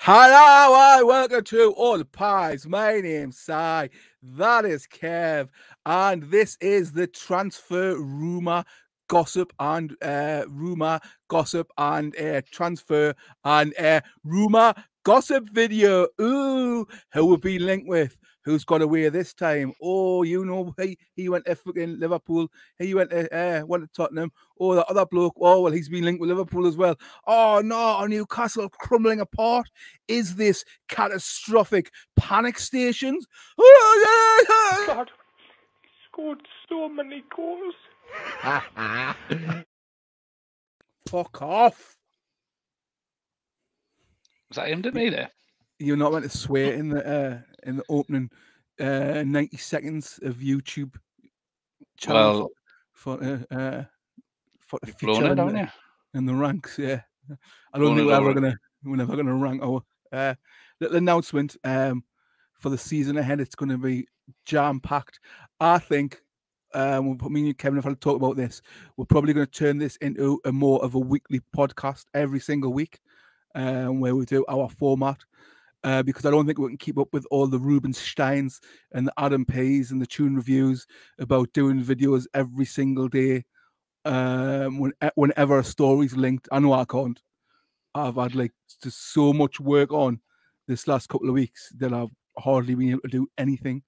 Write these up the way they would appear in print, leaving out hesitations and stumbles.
Hello and welcome to All the Pies. My name's Si. That is Kev. And this is the transfer rumour, gossip and transfer and rumour gossip video. Ooh, who will be linked with? Who's got away this time? Oh, you know, he went to fucking Liverpool. He went to Tottenham. Oh, the other bloke. Oh, well, he's been linked with Liverpool as well. Oh, no, are Newcastle crumbling apart? Is this catastrophic panic stations? Oh, God, he scored so many goals. Fuck off. Was that aimed at me there? You're not meant to swear in the opening 90 seconds of YouTube channel for the future in the ranks. Yeah, I don't think we're never gonna rank our little announcement for the season ahead. It's going to be jam packed. I think me and Kevin have had to talk about this. We're probably going to turn this into a more of a weekly podcast every single week, where we do our format. Because I don't think we can keep up with all the Rubensteins and the Adam P's and the Toon reviews about doing videos every single day. Whenever a story's linked, I know I can't. I've had just so much work on this last couple of weeks that I've hardly been able to do anything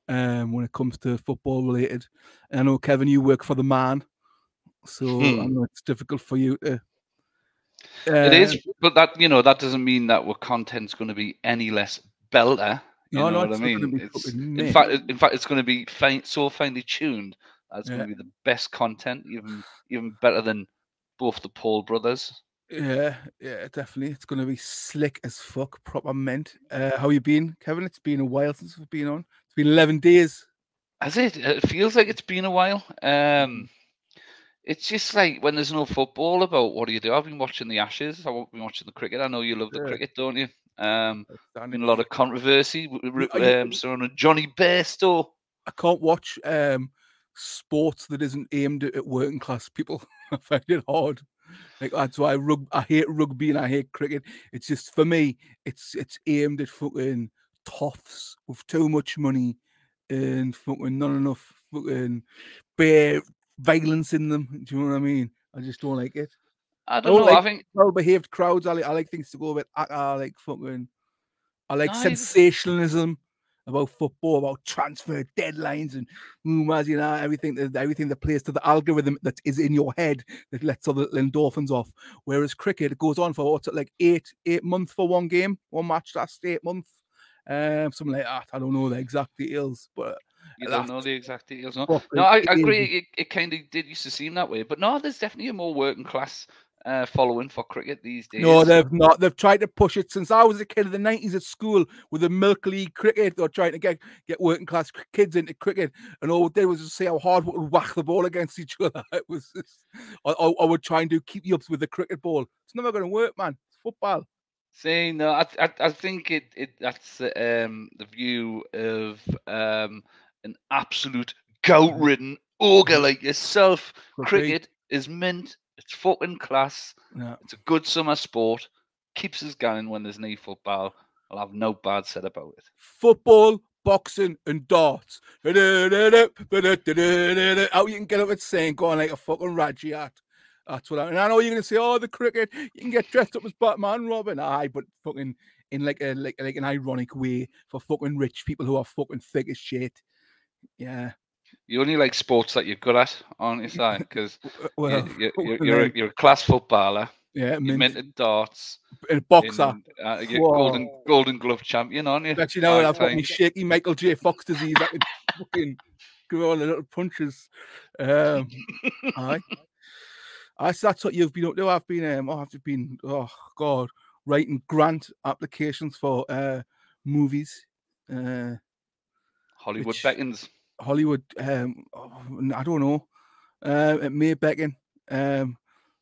when it comes to football related. And I know, Kevin, you work for the Man, so I know it's difficult for you to. It is, but that doesn't mean that our content's going to be any less belter. You know what I mean? In fact, it's going to be so finely tuned. That's going to be the best content, even better than both the Paul brothers. Yeah, definitely. It's going to be slick as fuck, proper mint. How you been, Kevin? It's been a while since we've been on. It's been 11 days. Has it? It feels like it's been a while. It's just like when there's no football about, what do you do? I've been watching the Ashes. I've been watching the cricket. I know you love the cricket, don't you? Been a lot of controversy surrounding Johnny Bairstow. I can't watch sports that isn't aimed at working class people. I find it hard. That's why I hate rugby and I hate cricket. It's just, for me, it's aimed at fucking toffs with too much money and fucking not enough fucking bare violence in them. Do you know what I mean? I just don't like it. I don't know. I think well-behaved crowds. I like things to go a bit. I like sensationalism about football, about transfer deadlines and rumours. You know, everything that plays to the algorithm that is in your head that lets other endorphins off. Whereas cricket, it goes on for what's it, like eight months for one game, one match. That's 8 months, something like that. I don't know the exact details, but. You don't know the exact details, no? No, I agree. It kind of did used to seem that way, but no, there's definitely a more working class following for cricket these days. No, they've not. They've tried to push it since I was a kid in the 90s at school with the Milk League cricket. They're trying to get working class kids into cricket, and all they was just say how hard we would whack the ball against each other. It was just, I would try and do keep you ups with the cricket ball. It's never going to work, man. It's football. See, no, I think that's the view of an absolute gout-ridden ogre like yourself. Cricket is mint. It's fucking class. Yeah. It's a good summer sport. Keeps us going when there's no football. I'll have no bad said about it. Football, boxing, and darts. How you can get up and sing, going like a fucking Raji act. That's what and I know you're gonna say, oh, the cricket, you can get dressed up as Batman, Robin. Aye, but fucking in like an ironic way for fucking rich people who are fucking thick as shit. Yeah. You only like sports that you're good at, aren't you, Si? Because you're a class footballer. Yeah, you minted darts. And a boxer. You're golden glove champion, aren't you? Actually, no, I've got me shaky Michael J. Fox disease. I can fucking go on the little punches. Aye. That's what you've been up to. I've been writing grant applications for movies. Hollywood beckons. Hollywood, I don't know. It may beckon. A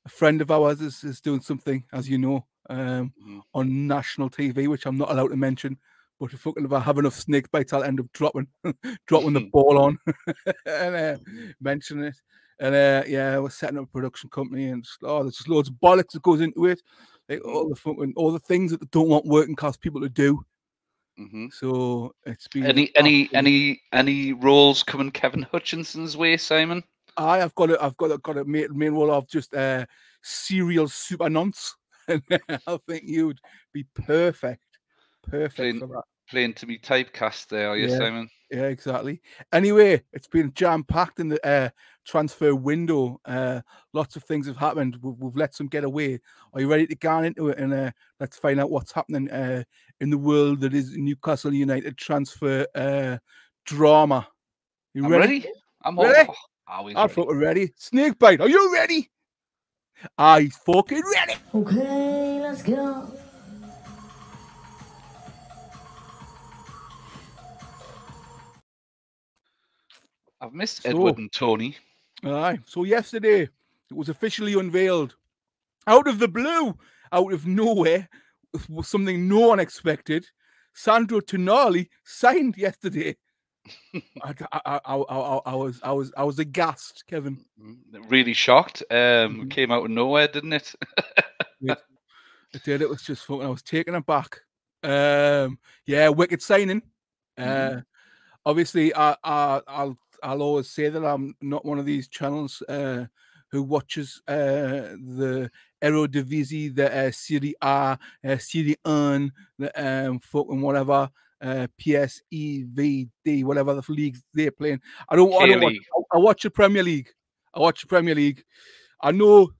friend of ours is doing something, as you know, on national TV, which I'm not allowed to mention. But if I have enough snake bites, I'll end up dropping the ball on and mentioning it. And we're setting up a production company, and there's just loads of bollocks that goes into it. like all the things that they don't want working class people to do. So it's been any roles coming Kevin Hutchinson's way, Simon? I've got a main role of just serial super nonce, and I think you'd be perfect for that. Playing to be typecast there, are you, Simon? Yeah, exactly. Anyway, it's been jam-packed in the transfer window. Lots of things have happened. We've let some get away. Are you ready to get into it? And let's find out what's happening in the world that is Newcastle United transfer drama. You ready? I'm ready? Always I thought we're ready. Snakebite, are you ready? I'm fucking ready. Okay, let's go. I've missed Edward and Tony. Aye. So yesterday, it was officially unveiled. Out of the blue, out of nowhere, was something no one expected. Sandro Tonali signed yesterday. I was aghast, Kevin. Really shocked. Came out of nowhere, didn't it? It did. It was just fucking. I was taken aback. Yeah, wicked signing. Obviously, I'll always say that I'm not one of these channels who watches the Eredivisie, the Serie A, Serie 1, the fucking whatever, PSEVD, whatever the leagues they're playing. I watch the Premier League. I know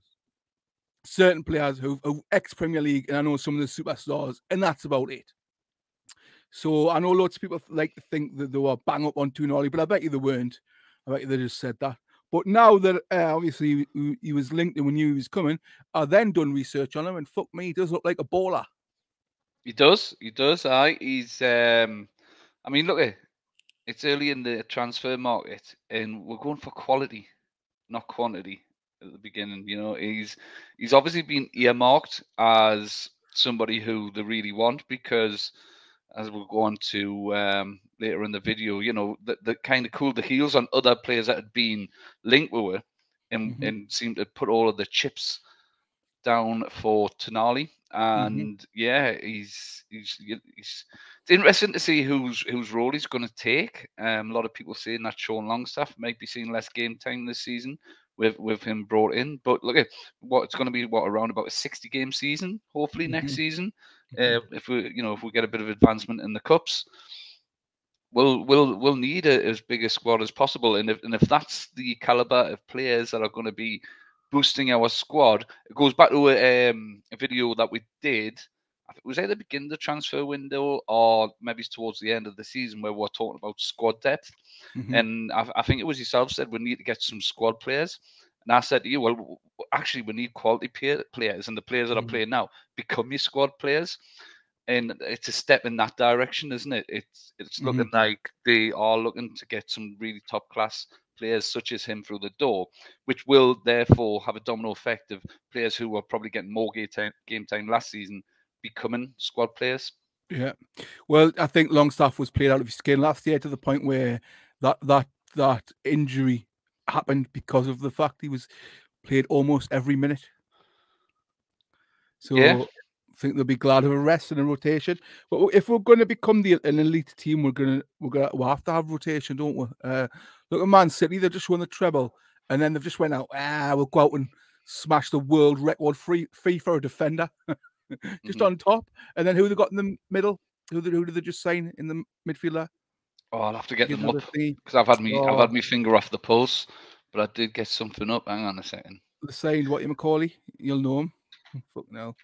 certain players who ex-Premier League, and I know some of the superstars, and that's about it. So I know lots of people like to think that they were bang up on Tonali, but I bet you they weren't. I bet you they just said that. But now that obviously he was linked and we knew he was coming, I then done research on him, and fuck me, he does look like a baller. He does. Aye, he's. I mean, look, it's early in the transfer market, and we're going for quality, not quantity. At the beginning, you know, he's obviously been earmarked as somebody who they really want, because, as we'll go on to later in the video, you know, that kind of cooled the heels on other players that had been linked with it, and seemed to put all of the chips down for Tonali. And yeah, it's interesting to see whose role he's going to take. A lot of people saying that Sean Longstaff might be seeing less game time this season with him brought in. But look at what it's going to be, around about a 60-game season, hopefully next season. If we get a bit of advancement in the cups, we'll need as big a squad as possible. And if that's the caliber of players that are going to be boosting our squad, it goes back to a video that we did. I think it was either the beginning of the transfer window or maybe towards the end of the season, where we're talking about squad depth. And I think it was yourself said we need to get some squad players. And I said to you, well, actually, we need quality players, and the players that are playing now become your squad players. And it's a step in that direction, isn't it? It's looking like they are looking to get some really top class players such as him through the door, which will therefore have a domino effect of players who were probably getting more game time last season becoming squad players. Yeah, well, I think Longstaff was played out of his skin last year, to the point where that injury happened because of the fact he was played almost every minute. So yeah. I think they'll be glad of a rest and a rotation. But if we're going to become an elite team, we'll have to have rotation, don't we? Look at Man City; they just won the treble, and then they've just went out. We'll go out and smash the world record free for a defender, just on top. And then who they got in the middle? Who did they just sign in the midfielder? Oh, I'll have to get them up, because I've had my finger off the pulse, but I did get something up. Hang on a second. They signed Macaulay. You'll know him. Fuck no.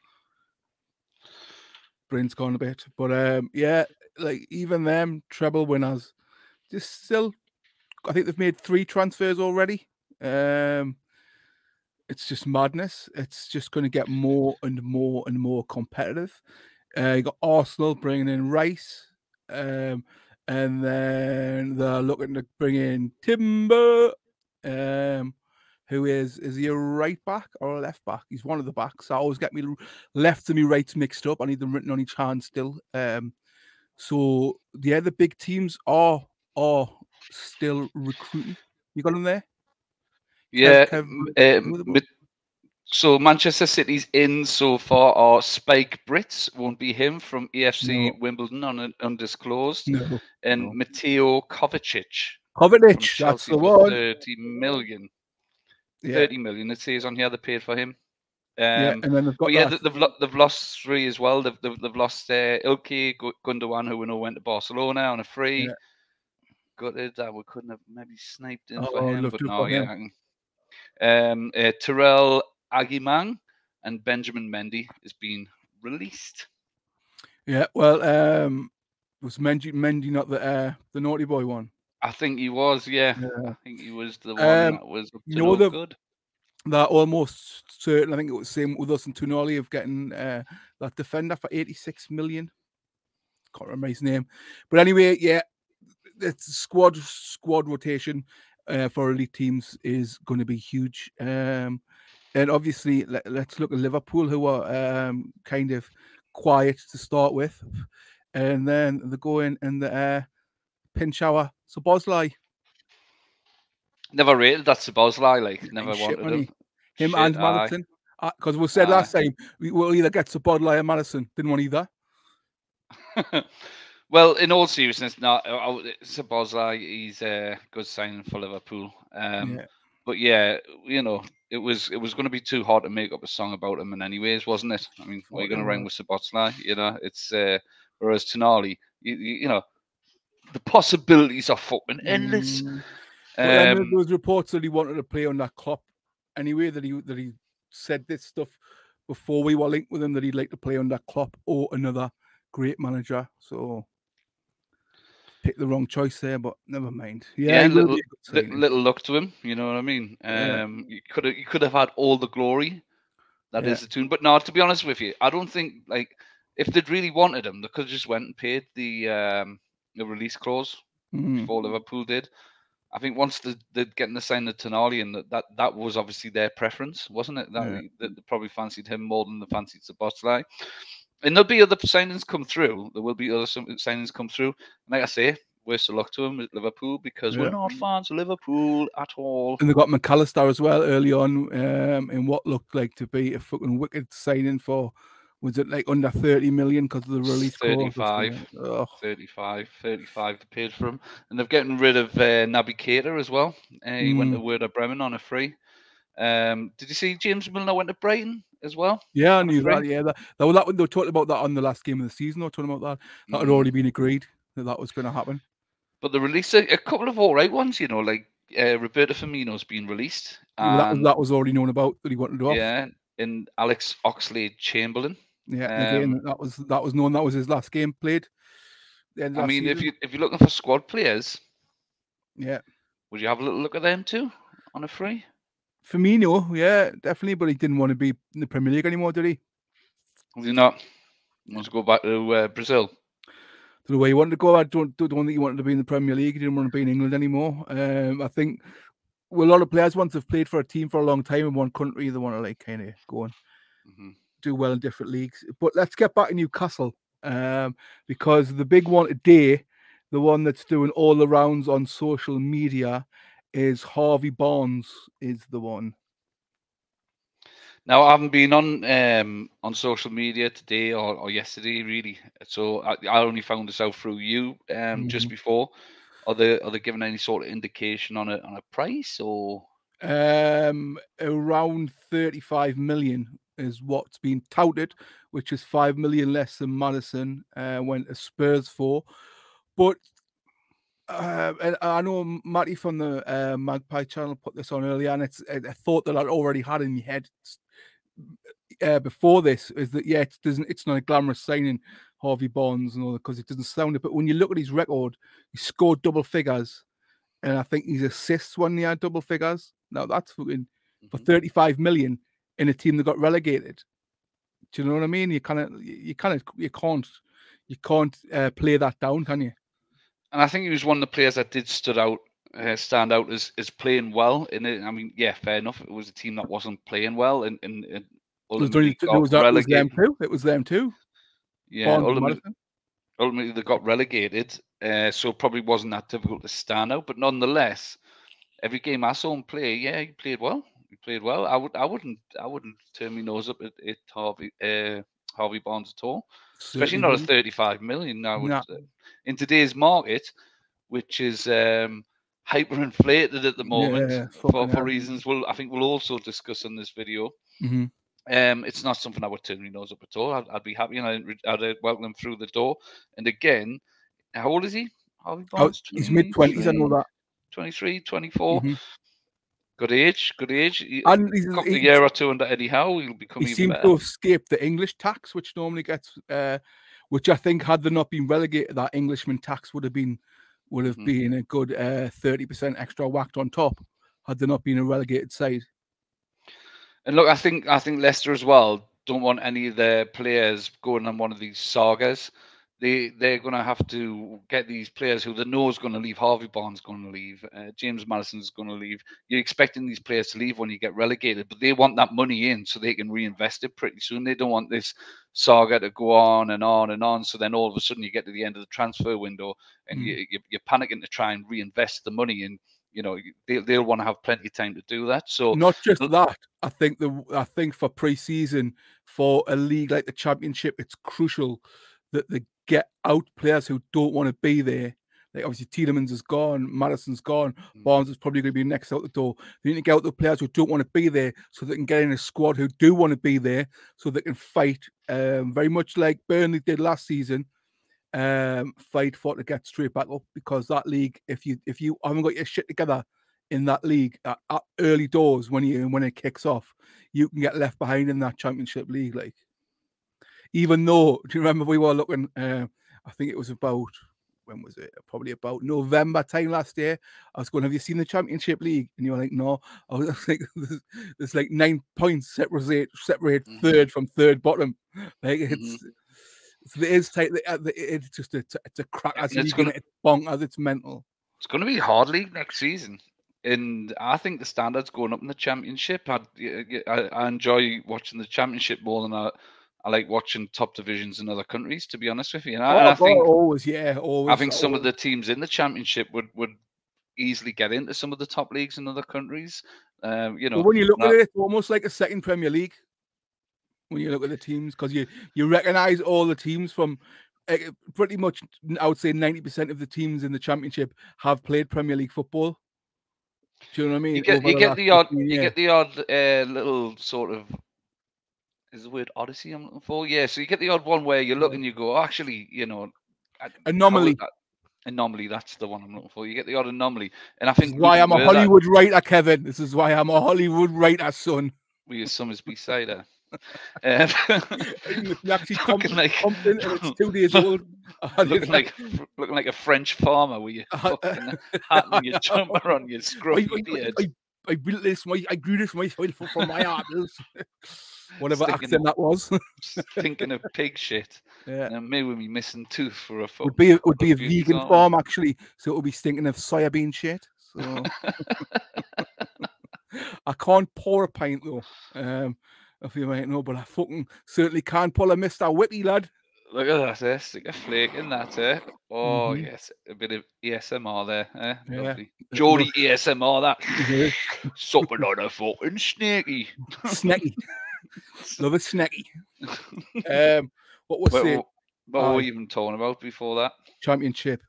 Brain's gone a bit, but yeah, like even them treble winners, just still, I think they've made 3 transfers already. It's just madness. It's just going to get more and more and more competitive. You got Arsenal bringing in Rice, and then they're looking to bring in Timber, who is he a right back or a left back? He's one of the backs. I always get me left and me rights mixed up. I need them written on each hand still. So yeah, the big teams are still recruiting. You got them there? Yeah. So Manchester City's in so far are Spike Brits, won't be him, from AFC Wimbledon on undisclosed, and Mateo Kovacic from that's Chelsea the for one. 30 million. Yeah. 30 million, it says on here they paid for him. And then they've got they've lost 3 as well. They've lost Ilkay Gundogan, who we know went to Barcelona on a free. Yeah. Gutted that we couldn't have maybe sniped in Oh, for him, loved but it no, for yeah. him. Terrell Agimang and Benjamin Mendy has been released. Yeah, well, was Mendy not the naughty boy one? I think he was, yeah. I think he was the one that was up to no good. That almost certain, I think it was the same with us and Toonali, of getting that defender for 86 million. Can't remember his name. But anyway, yeah, it's squad rotation for elite teams is going to be huge. And obviously, let's look at Liverpool, who are kind of quiet to start with. And then they go in and the pinch hour. So Bosley. Never rated that Szoboszlai, like never wanted him. Him and Madison. Because we said last time we will either get Szoboszlai or Madison. Didn't want either. Well, in all seriousness, no, Szoboszlai, he's a good signing for Liverpool. But yeah, you know, it was going to be too hard to make up a song about him in anyways, wasn't it? I mean, what are you going to ring with Szoboszlai? You know, it's whereas Tonali, you know, the possibilities are fucking endless. But then there was reports that he wanted to play on that Klopp anyway. That he said this stuff before we were linked with him, that he'd like to play on that Klopp or another great manager. So picked the wrong choice there, but never mind. Yeah, little luck to him. You know what I mean? You could have had all the glory that is the Toon. But no, to be honest with you, I don't think, like, if they'd really wanted him, they could have just went and paid the release clause before Liverpool did. I think once they're getting the sign of Tonali, and that was obviously their preference, wasn't it? That they probably fancied him more than they fancied Szoboszlai. And there'll be other signings come through. There will be other signings come through. And like I say, worst of luck to him at Liverpool, because we're not fans of Liverpool at all. And they got McAllister as well early on in what looked like to be a fucking wicked signing for, was it like under 30 million because of the release 35. 35 they paid for him. And they've getting rid of Naby Keita as well. He went to Werder Bremen on a free. Did you see James Milner went to Brighton as well? Yeah, I knew that. Yeah, that they were talking about that on the last game of the season. They were talking about that had already been agreed that was going to happen. But they released a couple of all right ones, you know, like Roberto Firmino's been released. And that was already known about, that he wanted to off. Yeah, and Alex Oxlade-Chamberlain. Yeah, again, that was known. That was his last game played. I mean, season. if you're looking for squad players, would you have a little look at them too on a free? Firmino, yeah, definitely, but he didn't want to be in the Premier League anymore, did he? Did he not? He wants to go back to Brazil. The way he wanted to go, I don't think he wanted to be in the Premier League. He didn't want to be in England anymore. I think a lot of players, once they've played for a team for a long time in one country, they want to like kind of go and do well in different leagues. But let's get back to Newcastle, because the big one today, the one that's doing all the rounds on social media, is Harvey Barnes is the one. Now, I haven't been on social media today or yesterday, really. So I only found this out through you just before. Are they giving any sort of indication on a price, or around 35 million is what's been touted, which is 5 million less than Madison went to Spurs for. But and I know Matty from the Magpie channel put this on earlier, and it's a thought that I'd already had in your head before this, is that it's not a glamorous signing, Harvey Barnes and all that, because it doesn't sound it. But when you look at his record, he scored double figures, and I think his assists when he had double figures. Now that's fucking for 35 million in a team that got relegated. Do you know what I mean? You can't play that down, can you? And I think he was one of the players that did stand out as playing well in it. I mean, yeah, fair enough. It was a team that wasn't playing well, and ultimately It was them too. Yeah, ultimately they got relegated. So it probably wasn't that difficult to stand out. But nonetheless, every game I saw him play, yeah, he played well. played well. I wouldn't turn my nose up at Harvey Barnes at all. Especially not at 35 million. I would in today's market, which is hyperinflated at the moment for reasons I think we'll also discuss in this video. It's not something I would turn my nose up at all. I'd be happy and I'd welcome him through the door. And again, how old is he? Harvey Barnes? He's mid-20s, I know that. 23, 24. Good age. And he's got a year or two under Eddie Howe, he'll become even better. He seemed to escape the English tax, which normally gets, which I think had they not been relegated, that Englishman tax would have been a good 30% extra whacked on top, had they not been a relegated side. And look, I think Leicester as well don't want any of their players going on one of these sagas. They're going to have to get these players who they know is going to leave. Harvey Barnes is going to leave. James Maddison's going to leave. You're expecting these players to leave when you get relegated, but they want that money in so they can reinvest it pretty soon. They don't want this saga to go on and on and on. So then all of a sudden you get to the end of the transfer window and you're panicking to try and reinvest the money in. You know, they'll want to have plenty of time to do that. So not just that, I think for pre-season for a league like the Championship, it's crucial that they get out players who don't want to be there. Like obviously Tielemans is gone, Maddison's gone, Barnes is probably going to be next out the door. They need to get out the players who don't want to be there so they can get in a squad who do want to be there so they can fight very much like Burnley did last season. Fight for to get straight back up, because that league, if you haven't got your shit together in that league at early doors when it kicks off, you can get left behind in that Championship league. Like, even though, do you remember we were looking? I think it was about, when was it? Probably about November time last year. I was going, have you seen the Championship league? And you were like, no. I was like, there's like 9 points separate third from third bottom. Like it's. So it is tight. It's just it's a crack as it's bonkers. It's mental. It's going to be a hard league next season, and I think the standard's going up in the Championship. I enjoy watching the Championship more than I like watching top divisions in other countries. To be honest with you, and I think always. I think some of the teams in the Championship would easily get into some of the top leagues in other countries. You know, but when you look at it, it's almost like a second Premier League. When you look at the teams, because you recognise all the teams from pretty much, I would say 90% of the teams in the Championship have played Premier League football. Do you know what I mean? You get the odd little sort of, is the word odyssey I'm looking for? Yeah, so you get the odd one where you look and you go, actually, you know, anomaly. Anomaly, that's the one I'm looking for. You get the odd anomaly, and I think why I'm a Hollywood writer, Kevin. This is why I'm a Hollywood writer, son. With your summers beside her. You actually looking like and it's 2 days old. looking like a French farmer with your fucking hat and your jumper on, your scruffy beard. I built this. I grew this myself from my apples. Whatever accent that was. Thinking of pig shit. Yeah. And me with me missing tooth for a foot. Would be a vegan farm actually, so it would be stinking of soybean shit. So I can't pour a pint though. If you might know, but I fucking certainly can't pull a Mr. Whippy, lad. Look at that, stick a flake in that, Oh, yes, a bit of ASMR there, Yeah. Lovely. Geordie ASMR, that. Something on a fucking snaky. Snacky. Love a snacky. What was it? What were we even talking about before that? Championship.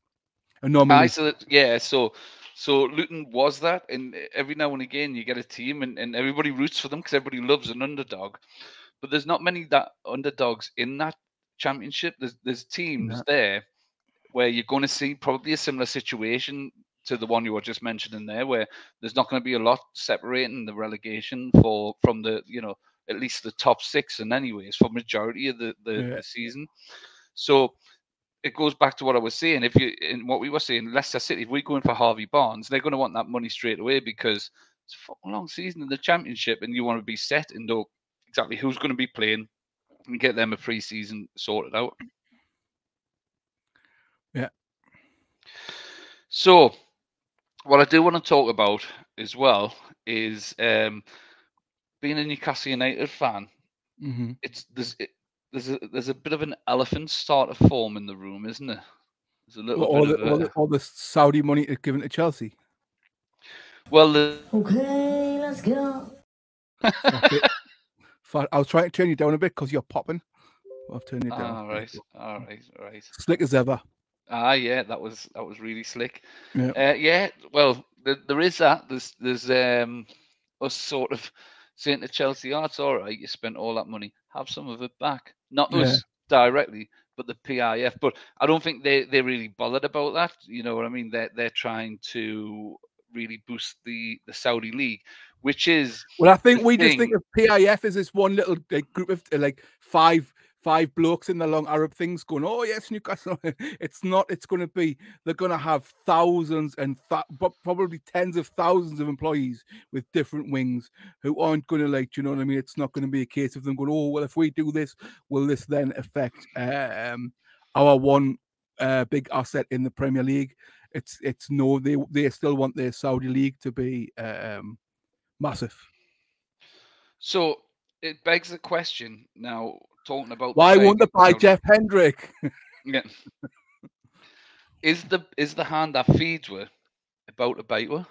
Anomaly. So Luton was that, and every now and again you get a team and everybody roots for them because everybody loves an underdog. But there's not many underdogs in that Championship. There's teams there where you're going to see probably a similar situation to the one you were just mentioning there, where there's not going to be a lot separating the relegation from the, you know, at least the top 6 in anyways for majority of the season. So it goes back to what I was saying. What we were saying, Leicester City, if we go in for Harvey Barnes, they're going to want that money straight away because it's a fucking long season in the Championship, and you want to be set and know exactly who's going to be playing and get them a pre-season sorted out. Yeah. So, what I do want to talk about as well is being a Newcastle United fan. There's a bit of an elephant start of form in the room, isn't there? There's a little all the Saudi money given to Chelsea. Well, okay, let's go. That's it. I was trying to turn you down a bit because you're popping. I've turned you down. All right. Slick as ever. Yeah, that was really slick. Yeah. Well, there is that. There's us sort of saying to Chelsea, "Oh, it's all right. You spent all that money. Have some of it back." Not us directly, but the PIF. But I don't think they're really bothered about that. You know what I mean? They're trying to really boost the Saudi league, which is I think we just think of PIF as this one little group of five blokes in the long Arab things going, oh yes, Newcastle. It's not. It's going to be. They're going to have thousands and probably tens of thousands of employees with different wings who aren't going to you know what I mean? It's not going to be a case of them going, oh well, if we do this, will this then affect our one big asset in the Premier League? It's no. They still want their Saudi league to be massive. So it begs the question now. Talking about why won't they buy Jeff Hendrick? Yeah. Is the hand that feeds her about to bite her?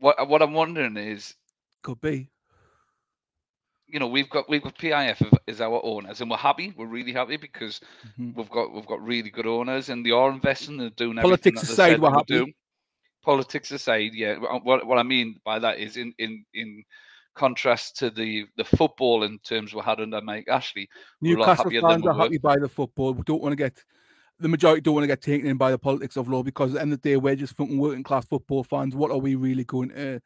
What I'm wondering is, could be. You know, we've got PIF as our owners, and we're happy. We're really happy because we've got really good owners, and they are investing and doing everything politics aside. We're happy. Politics aside, yeah. What I mean by that is in contrast to the football in terms we had under Mike Ashley. Newcastle fans are happy by the football. We don't want to get the majority don't want to get taken in by the politics of law, because at the end of the day, we're just fucking working class football fans. What are we really going to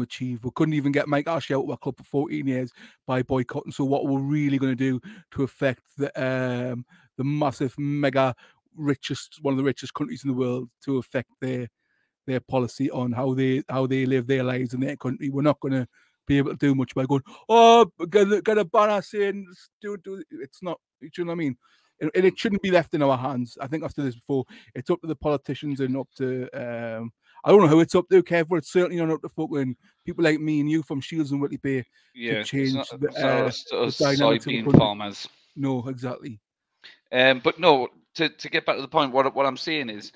achieve? We couldn't even get Mike Ashley out of our club for 14 years by boycotting. So what we're really going to do to affect the massive, mega richest, one of the richest countries in the world, to affect their policy on how they live their lives in their country. We're not going to be able to do much by going, oh, get a banner saying do. It's not. Do you know what I mean? And it shouldn't be left in our hands. I think I've said this before. It's up to the politicians and up to I don't know who it's up to, Kev, but it's certainly not up to fucking people like me and you from Shields and Whitley Bay to change the soybean farmers. No, exactly. But no, to get back to the point, what I'm saying is,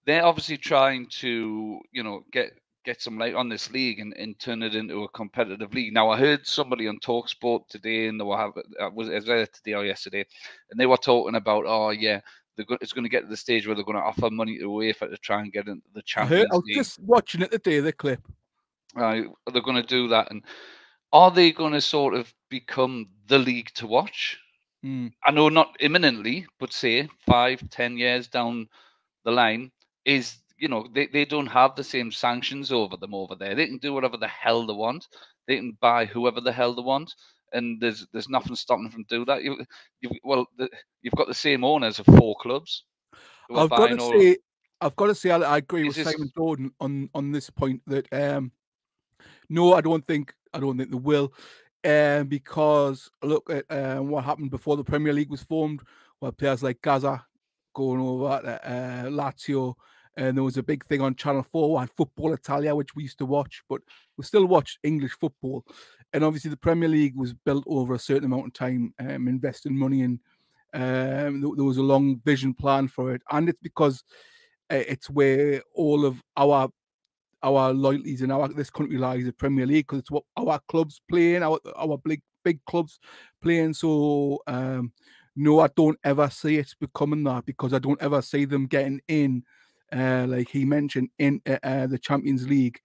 they're obviously trying to, you know, get some light on this league and turn it into a competitive league. Now, I heard somebody on TalkSport today, and was it today or yesterday, and they were talking about, oh yeah, it's going to get to the stage where they're going to offer money to UEFA to try and get into the Champions League. I was just watching it today, the clip. They're going to do that, and are they going to sort of become the league to watch? I know not imminently, but say 5-10 years down the line, is, you know, they don't have the same sanctions over them over there. They can do whatever the hell they want. They can buy whoever the hell they want, and there's nothing stopping them from doing that. You've got the same owners of 4 clubs. I've got to say, I agree with Simon Jordan on this point that no, I don't think they will, because look at what happened before the Premier League was formed, where players like Gaza going over to Lazio, and there was a big thing on Channel 4, had Football Italia, which we used to watch, but we still watch English football. And obviously the Premier League was built over a certain amount of time, investing money in. There was a long vision plan for it, and it's because it's where all of our loyalties in this country lies, the Premier League, because it's what our clubs playing, our big clubs playing. So no, I don't ever see it becoming that, because I don't ever see them getting in, like he mentioned, in the Champions League,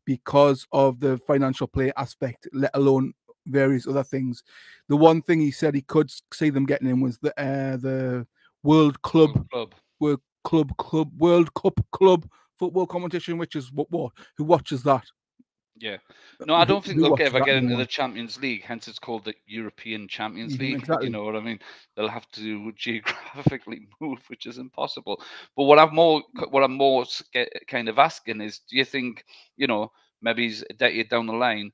because of the financial play aspect, let alone various other things. The one thing he said he could see them getting in was the World Cup club football competition, which is what who watches that? Yeah, no, I don't think they'll ever get into the Champions League. Hence, it's called the European Champions League. Exactly. You know what I mean? They'll have to geographically move, which is impossible. But what I'm more kind of asking is, do you think, you know, maybe a decade down the line,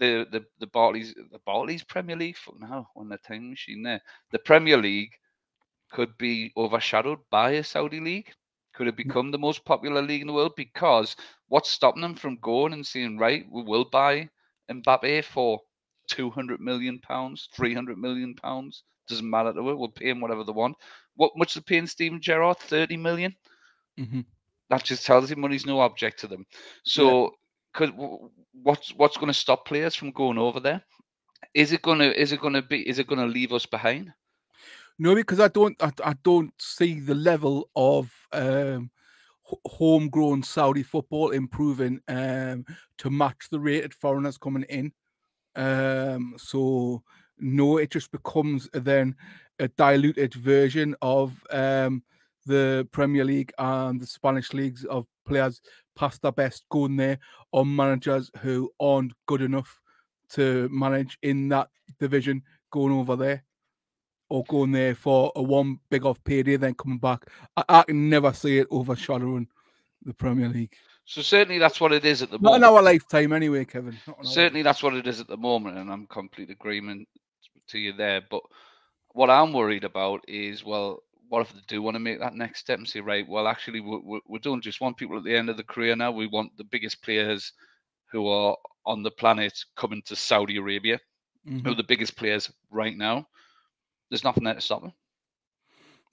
the Barclays Premier League, now on the time machine there, the Premier League could be overshadowed by a Saudi league? Could it become the most popular league in the world? Because what's stopping them from going and saying, right, we will buy Mbappe for £200 million, £300 million? Doesn't matter to it. We'll pay him whatever they want. What much are they paying Steven Gerrard? 30 million? That just tells you money's no object to them. So because what's going to stop players from going over there? Is it going to leave us behind? No, because I don't see the level of homegrown Saudi football improving to match the rated foreigners coming in. So no, it just becomes then a diluted version of the Premier League and the Spanish leagues of players past their best going there, or managers who aren't good enough to manage in that division going over there, or going there for a one big off payday, then coming back. I can never see it overshadowing the Premier League. So certainly that's what it is at the moment. Not in our lifetime anyway, Kevin. Certainly that's what it is at the moment, and I'm complete agreement to you there. But what I'm worried about is, well, what if they do want to make that next step and say, right, well, actually, we don't just want people at the end of the career now. We want the biggest players who are on the planet coming to Saudi Arabia, who are the biggest players right now. There's nothing there to stop them.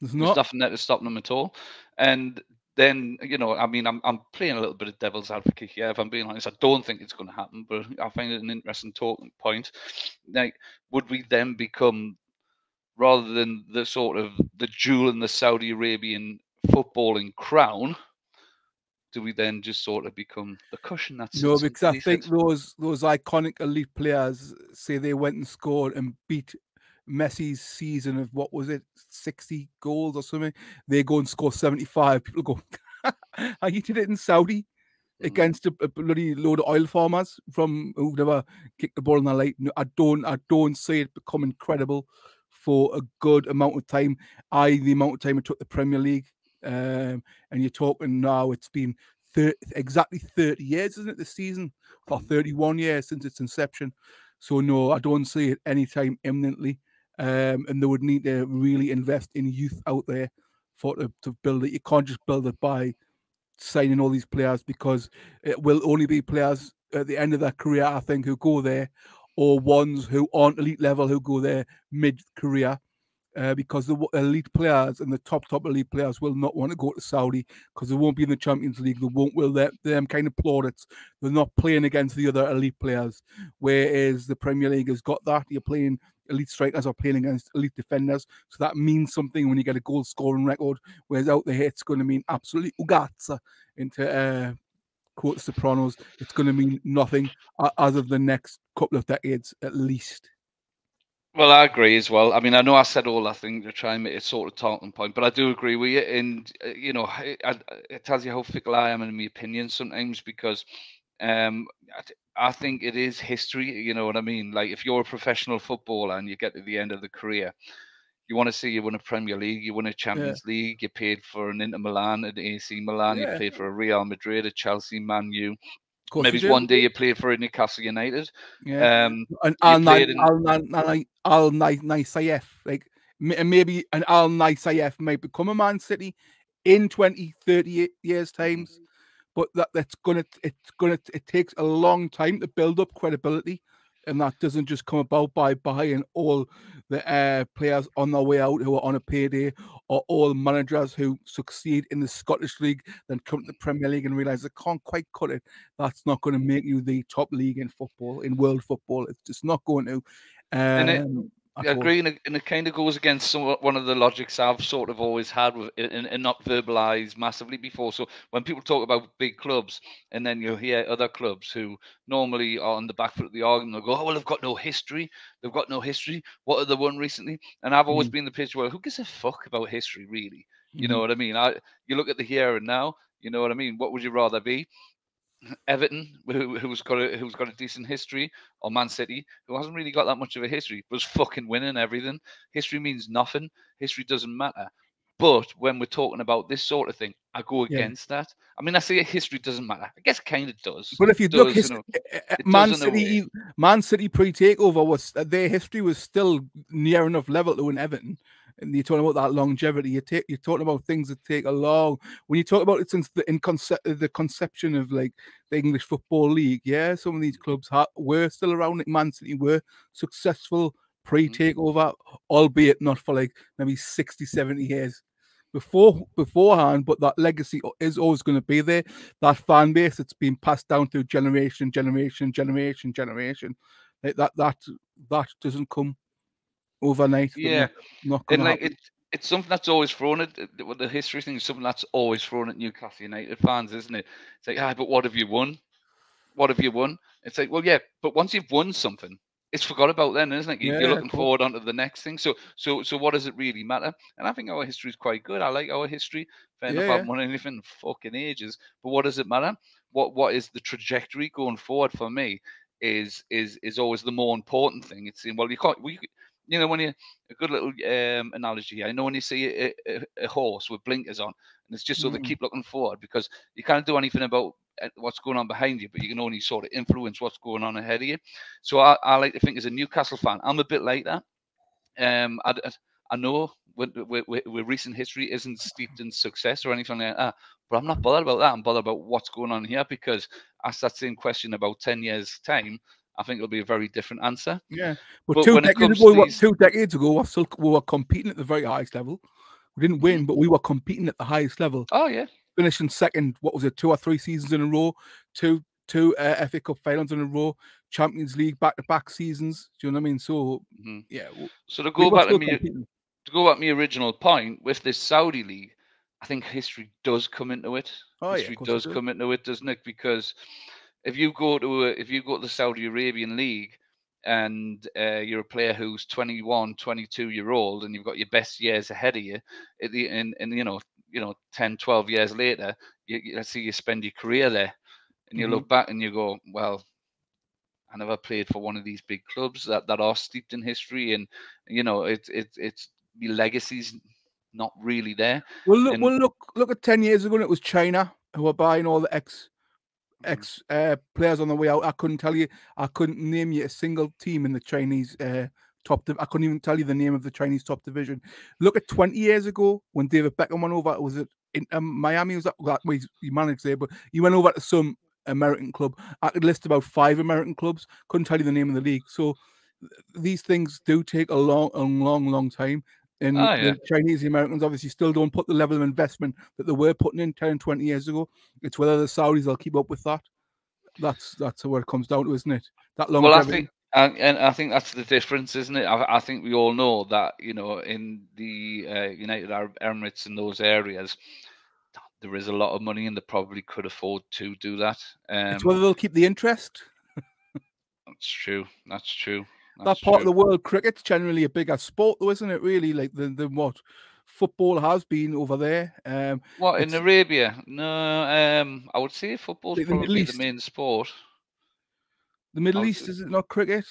There's nothing there to stop them at all. And then, you know, I mean, I'm playing a little bit of devil's advocate here. If I'm being honest, I don't think it's going to happen, but I find it an interesting talking point. Like, would we then become, rather than the sort of the jewel in the Saudi Arabian footballing crown, do we then just sort of become the cushion that's... No, because I think those iconic elite players, say they went and scored and beat Messi's season of, what was it, 60 goals or something, they go and score 75. People go, how you did it in Saudi against a bloody load of oil farmers from who've never kicked the ball in their life? No, I don't see it becoming credible for a good amount of time. The amount of time it took the Premier League, and you're talking now, it's been exactly 30 years, isn't it, this season? For 31 years since its inception. So no, I don't see it anytime imminently. And they would need to really invest in youth out there to build it. You can't just build it by signing all these players, because it will only be players at the end of their career, I think, who go there, or ones who aren't elite level who go there mid-career. Because the elite players and the top elite players will not want to go to Saudi, because they won't be in the Champions League. They won't will them kind of plaudits. They're not playing against the other elite players. Whereas the Premier League has got that. You're playing elite strikers, are playing against elite defenders. So that means something when you get a goal scoring record. Whereas out there, it's going to mean absolutely ugazza into quote Sopranos. It's going to mean nothing as of the next couple of decades at least. Well, I agree as well. I mean, I know I said all that thing to try and make a sort of talking point, but I do agree with you. And, you know, it tells you how fickle I am in my opinion sometimes, because I think it is history. You know what I mean? Like, if you're a professional footballer and you get to the end of the career, you want to see you win a Premier League, you win a Champions League, you paid for an Inter Milan, an AC Milan, you played for a Real Madrid, a Chelsea, Man U. Maybe one day you played for a Newcastle United. And Al Naissaif, like, maybe an Al Naissaif might become a Man City in 20, 30 years times. But it takes a long time to build up credibility, and that doesn't just come about by buying all the players on their way out who are on a payday, or all managers who succeed in the Scottish League then come to the Premier League and realize they can't quite cut it. That's not going to make you the top league in football, in world football. It's just not going to. I agree, and it kind of goes against one of the logics I've sort of always had with and not verbalized massively before. So when people talk about big clubs, and then you hear other clubs who normally are on the back foot of the argument, they'll go, "Oh, well, they've got no history. They've got no history. What have they won recently?" And I've always been the pitch where, who gives a fuck about history, really? You know what I mean? You look at the here and now. You know what I mean? What would you rather be? Everton, who's got a decent history, or Man City, who hasn't really got that much of a history, was fucking winning everything. History means nothing. History doesn't matter. But when we're talking about this sort of thing, I go against that. I mean, I say history doesn't matter. I guess it kind of does. But if you look, Man City pre-takeover, their history was still near enough level to win Everton. And you're talking about that longevity. You're talking about things that take a long. When you talk about it since the conception of like the English Football League, some of these clubs were still around. Like Man City were successful pre-takeover, albeit not for like maybe 60, 70 years. beforehand, but that legacy is always going to be there. That fan base that's been passed down through generation. Like that doesn't come overnight. Yeah, not and going to like happen. it's something that's always thrown at the history thing is something that's always thrown at Newcastle United fans, isn't it? It's like, but what have you won? What have you won? It's like, well, yeah, but once you've won something, it's forgot about then, isn't it? You're looking forward onto the next thing. So what does it really matter? And I think our history is quite good. I like our history. Fair enough, I haven't won anything in fucking ages. But what does it matter? What is the trajectory going forward for me is always the more important thing. It's saying, well, you know, when you a good little analogy. I know when you see a horse with blinkers on, and it's just so they keep looking forward because you can't do anything about what's going on behind you, but you can only sort of influence what's going on ahead of you. So I like to think as a Newcastle fan, I'm a bit like that. I know with recent history isn't steeped in success or anything like that, but I'm not bothered about that. I'm bothered about what's going on here because ask that same question about 10 years' time, I think it'll be a very different answer. Yeah, but 2 decades ago, 2 decades ago, we were competing at the very highest level. We didn't win, but we were competing at the highest level. Oh yeah, finishing second. What was it? 2 or 3 seasons in a row. Two FA Cup finals in a row. Champions League back-to-back seasons. Do you know what I mean? So yeah. So to go back to my original point with this Saudi league, I think history does come into it. History does come into it, doesn't it? Because if you go to the Saudi Arabian league and you're a player who's 21, 22-year-old and you've got your best years ahead of you, and you know 10, 12 years later, let's say you spend your career there, and you look back and you go, well, I never played for one of these big clubs that are steeped in history, and you know it's the legacy's not really there. Well, look at 10 years ago, and it was China who were buying all the ex players on the way out. I couldn't tell you. I couldn't name you a single team in the Chinese top. I couldn't even tell you the name of the Chinese top division. Look at 20 years ago when David Beckham went over. Was it in Miami? Was that way he managed there? But he went over to some American club. I could list about 5 American clubs. Couldn't tell you the name of the league. So these things do take a long time. And the Chinese, the Americans obviously still don't put the level of investment that they were putting in 10, 20 years ago. It's whether the Saudis will keep up with that. That's where it comes down to, isn't it? That longevity. Well, I think that's the difference, isn't it? I think we all know that, you know, in the United Arab Emirates and those areas, there is a lot of money and they probably could afford to do that. It's whether they'll keep the interest. That's true. That's true. That part of the world, cricket's generally a bigger sport, though, isn't it? Really, like than what football has been over there. What in Arabia? No, I would say football's probably the main sport. The Middle East, is it not cricket?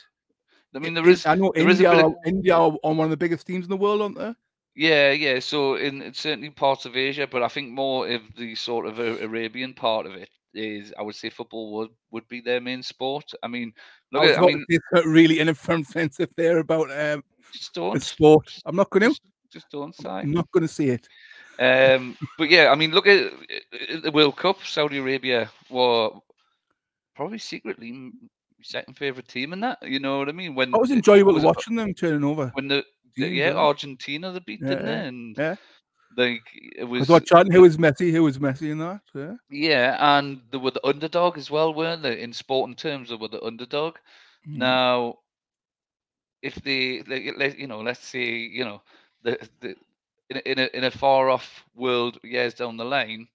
I mean, there is. I know India are on one of the biggest teams in the world, aren't they? Yeah. So in certainly parts of Asia, but I think more of the sort of Arabian part of it is, I would say, football would be their main sport. I mean, it's not really in a firm sense if they're about sport. I'm not going to. Just don't say. I'm not going to say it. But yeah, I mean, look at the World Cup. Saudi Arabia were probably secretly second favorite team in that. You know what I mean? When it was enjoyable watching them turning over. When Argentina they beat, didn't they? And like it was. Who was Messi in that? Yeah. Yeah, and they were the underdog as well, weren't they? In sporting terms, they were the underdog. Now, if they, let's say, you know, in a far off world years down the line,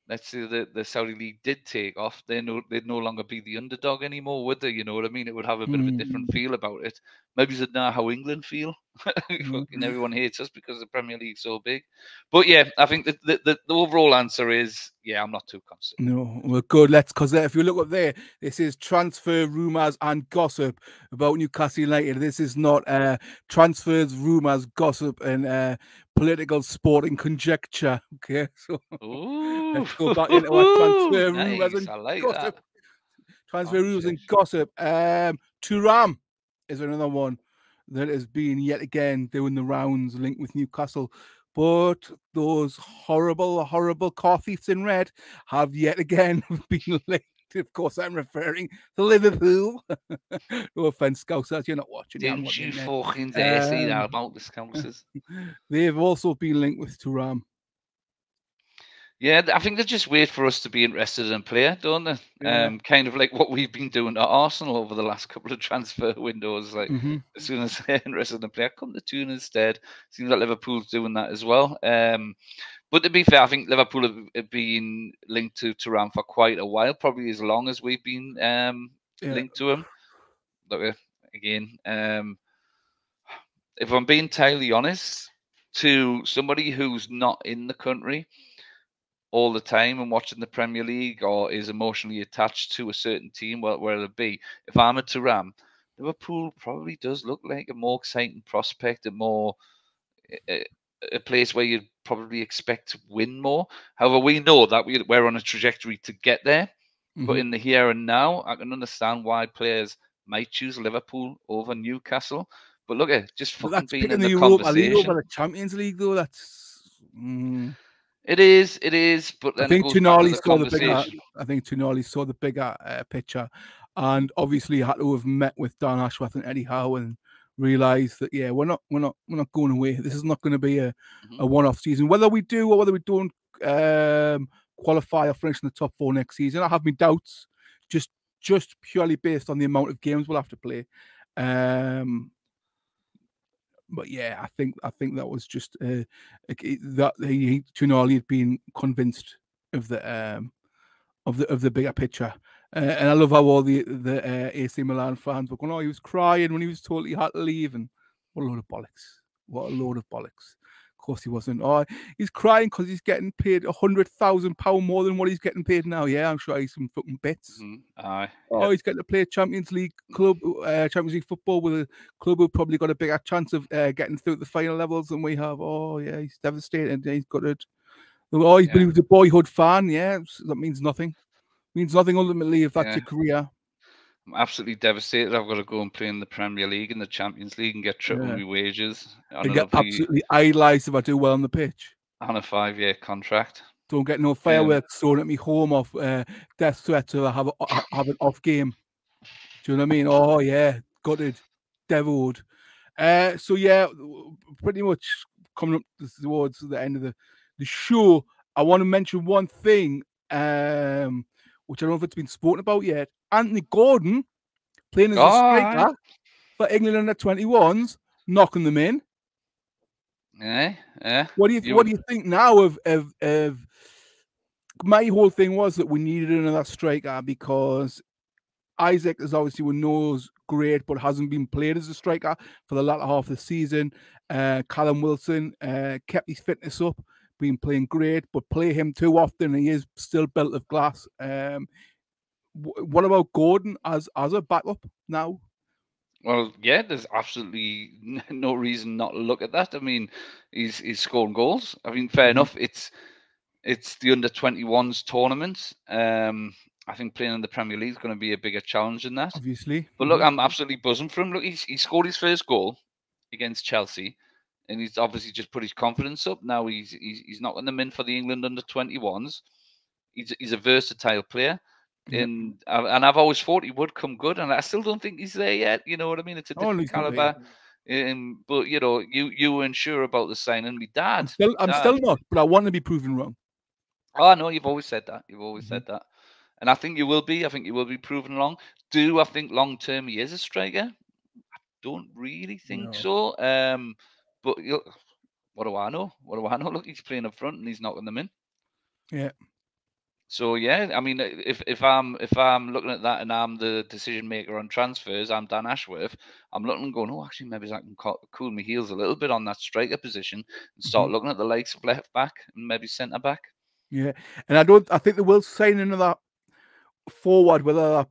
let's say the Saudi League did take off, they'd no longer be the underdog anymore, would they? You know what I mean? It would have a bit of a different feel about it. Maybe it's not how England feel. Fucking everyone hates us because the Premier League's so big. But yeah, I think the overall answer is, yeah, I'm not too concerned. No, well, good. Because if you look up there, this is transfer rumours and gossip about Newcastle United. This is not transfers, rumours, gossip, and political sporting conjecture. Okay, so let's go back into our transfer rumours and gossip. That. Transfer rumours and gossip. Thuram is another one that has been yet again doing the rounds linked with Newcastle. But those horrible car thieves in red have yet again been linked. Of course, I'm referring to Liverpool. No offense, Scousers, you're not watching. Didn't you fucking dare say that about the Scousers? They've also been linked with Thuram. Yeah, I think they just wait for us to be interested in a player, don't they? Yeah. Kind of like what we've been doing at Arsenal over the last couple of transfer windows. Like as soon as they're interested in a player, come to Toon instead. Seems like Liverpool's doing that as well. But to be fair, I think Liverpool have been linked to Thuram for quite a while, probably as long as we've been linked to him. Look, again, if I'm being entirely honest, to somebody who's not in the country all the time and watching the Premier League or is emotionally attached to a certain team, where it'll be, if I'm a Thuram, Liverpool probably does look like a more exciting prospect, a place where you'd probably expect to win more. However, we know that we're on a trajectory to get there. But in the here and now, I can understand why players might choose Liverpool over Newcastle. But look at just fucking being in the Europa League conversation. over the Champions League, though. That's. It is. But then it goes back to the conversation. I think Tonali saw the bigger picture, and obviously had to have met with Dan Ashworth and Eddie Howe and realised that we're not going away. This is not going to be a one-off season. Whether we do or whether we don't qualify or finish in the top 4 next season, I have my doubts. Just purely based on the amount of games we'll have to play. But yeah, I think that was just that Tonali had been convinced of the bigger picture, and I love how all the AC Milan fans were going, "Oh, he was crying when he was told he had to leave," and what a load of bollocks! What a load of bollocks! Of course he wasn't. Oh, he's crying because he's getting paid £100,000 more than what he's getting paid now. Yeah, I'm sure he's some fucking bits. He's getting to play Champions League Champions League football with a club who've probably got a bigger chance of getting through the final levels than we have. Oh yeah, he's devastated. He's got it. Oh, he's been a boyhood fan. Yeah, that means nothing. Means nothing ultimately if that's your career. I'm absolutely devastated. I've got to go and play in the Premier League and the Champions League and get triple my wages. And get absolutely idolised if I do well on the pitch. On a 5-year contract. Don't get no fireworks thrown at me home off death threats or have an off game. Do you know what I mean? Oh yeah, gutted, deviled. So yeah, pretty much coming up towards the end of the show. I want to mention one thing, which I don't know if it's been spoken about yet. Anthony Gordon playing as a striker for England under 21s, knocking them in. Yeah. What do you think now of my whole thing was that we needed another striker because Isaac is obviously we knows great, but hasn't been played as a striker for the latter half of the season. Callum Wilson kept his fitness up, been playing great, but play him too often, and he is still built of glass. What about Gordon as a backup now? Well, yeah, there's absolutely no reason not to look at that. I mean, he's scoring goals. I mean, fair enough. It's the under 21s tournament. I think playing in the Premier League is going to be a bigger challenge than that. Obviously. But look, I'm absolutely buzzing for him. Look, he scored his first goal against Chelsea, and he's obviously just put his confidence up. Now he's knocking them in for the England under 21s. He's a versatile player. And I've always thought he would come good, and I still don't think he's there yet. You know what I mean? It's a different caliber. But you know, you weren't sure about the signing. My dad. I'm still not, but I want to be proven wrong. Oh no, you've always said that. You've always said that, and I think you will be. I think you will be proven wrong. Do I think long term he is a striker? I don't really think so. But what do I know? What do I know? Look, he's playing up front and he's knocking them in. Yeah. So yeah, I mean, if I'm looking at that and I'm the decision maker on transfers, I'm Dan Ashworth. I'm looking and going, actually, maybe I can cool my heels a little bit on that striker position and start looking at the likes of left back and maybe centre back. Yeah, and I think they will sign another forward, whether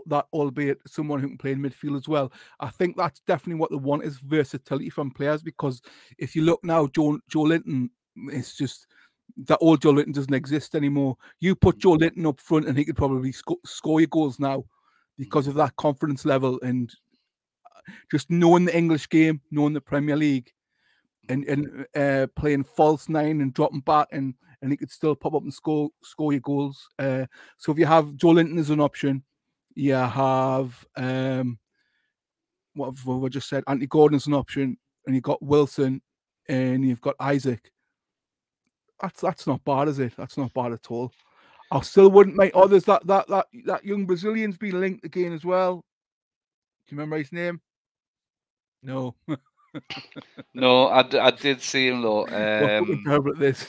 that albeit someone who can play in midfield as well. I think that's definitely what they want is versatility from players, because if you look now, Joe Linton, it's just that old Joe Linton doesn't exist anymore. You put Joe Linton up front and he could probably score your goals now because of that confidence level and just knowing the English game, knowing the Premier League, and playing false nine and dropping back, and he could still pop up and score your goals. So if you have Joe Linton as an option, you have what have I just said? Anthony Gordon as an option, and you've got Wilson, and you've got Isaac. That's not bad, is it? That's not bad at all. I still wouldn't make. Oh, there's that young Brazilian's been linked again as well. Do you remember his name? No. No, I did see him though. We're fucking terrible at this.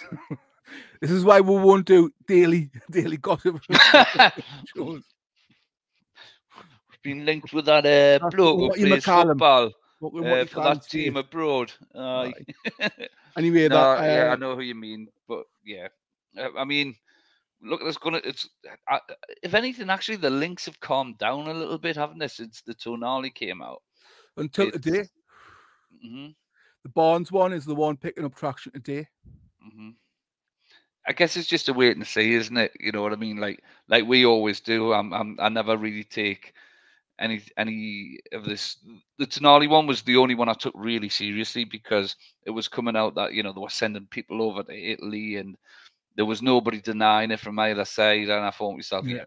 This is why we won't do daily gossip shows. Been linked with that bloke who plays football for that team abroad. Anyway, I know who you mean, but yeah, I mean, look, if anything, actually, the links have calmed down a little bit, haven't they, since the Tonali came out? Until today. The Barnes one is the one picking up traction today. I guess it's just a wait and see, isn't it? You know what I mean? Like we always do. I never really take any of this. The Tonali one was the only one I took really seriously because it was coming out that, you know, they were sending people over to Italy and there was nobody denying it from either side. And I thought to myself, yeah,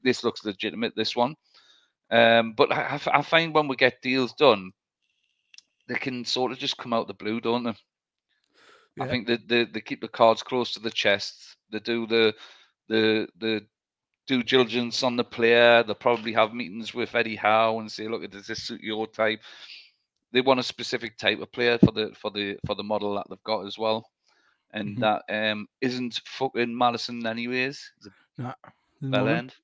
this looks legitimate, this one. But I find when we get deals done, they can sort of just come out the blue, don't they? Yeah. I think they keep the cards close to the chest. They do the due diligence on the player. They'll probably have meetings with Eddie Howe and say, look, does this suit your type? They want a specific type of player for the model that they've got as well. And that isn't fucking Madison anyways. He's a bell end.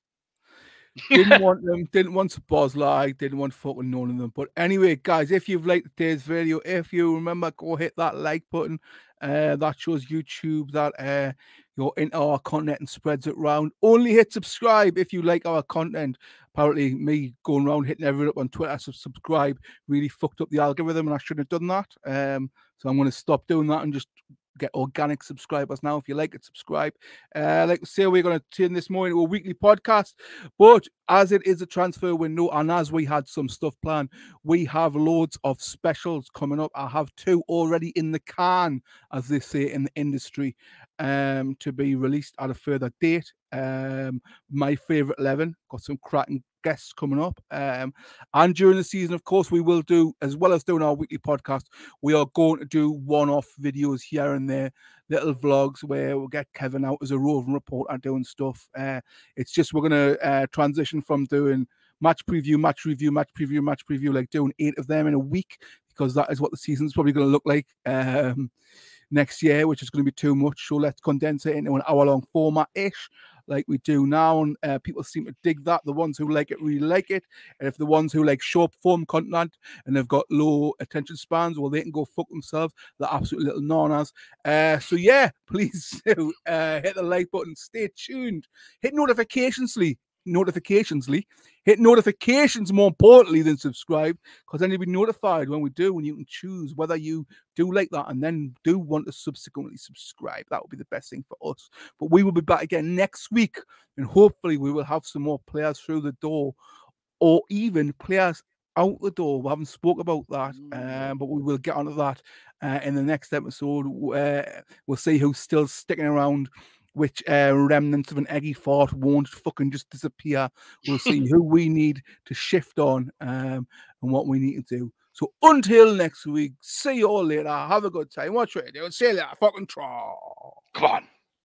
Didn't want them, didn't want to Bosley, didn't want fucking none of them. But anyway, guys, if you've liked today's video, if you remember, go hit that like button. That shows YouTube that you're into our content and spreads it around. Only hit subscribe if you like our content. Apparently, me going around hitting everyone up on Twitter to subscribe really fucked up the algorithm, and I shouldn't have done that. So I'm going to stop doing that and just get organic subscribers now. If you like it, subscribe. Like I say, we're going to turn this more into a weekly podcast, but as it is a transfer window and as we had some stuff planned, we have loads of specials coming up. I have 2 already in the can, as they say in the industry, to be released at a further date. My favorite 11, got some cracking guests coming up, and during the season, of course, we will do, as well as doing our weekly podcast, we are going to do one-off videos here and there, little vlogs where we'll get Kevin out as a roving reporter doing stuff. It's just we're going to transition from doing match preview, match review, match preview, match preview, like doing 8 of them in a week, because that is what the season's probably going to look like next year, which is going to be too much. So let's condense it into an hour-long format-ish, like we do now, and people seem to dig that. The ones who like it really like it, and if the ones who like short form content and they've got low attention spans, well, they can go fuck themselves. They're absolute little nanas. So yeah, please do hit the like button, stay tuned, hit notifications, hit notifications more importantly than subscribe, because then you'll be notified when we do, and you can choose whether you do like that and then do want to subsequently subscribe. That would be the best thing for us. But we will be back again next week, and hopefully we will have some more players through the door, or even players out the door. We haven't spoke about that, but we will get onto that in the next episode. We'll see who's still sticking around, which remnants of an eggy fart won't fucking just disappear. We'll see who we need to shift on and what we need to do. So until next week, see you all later. Have a good time. Watch radio. See you later. Fucking try. Come on.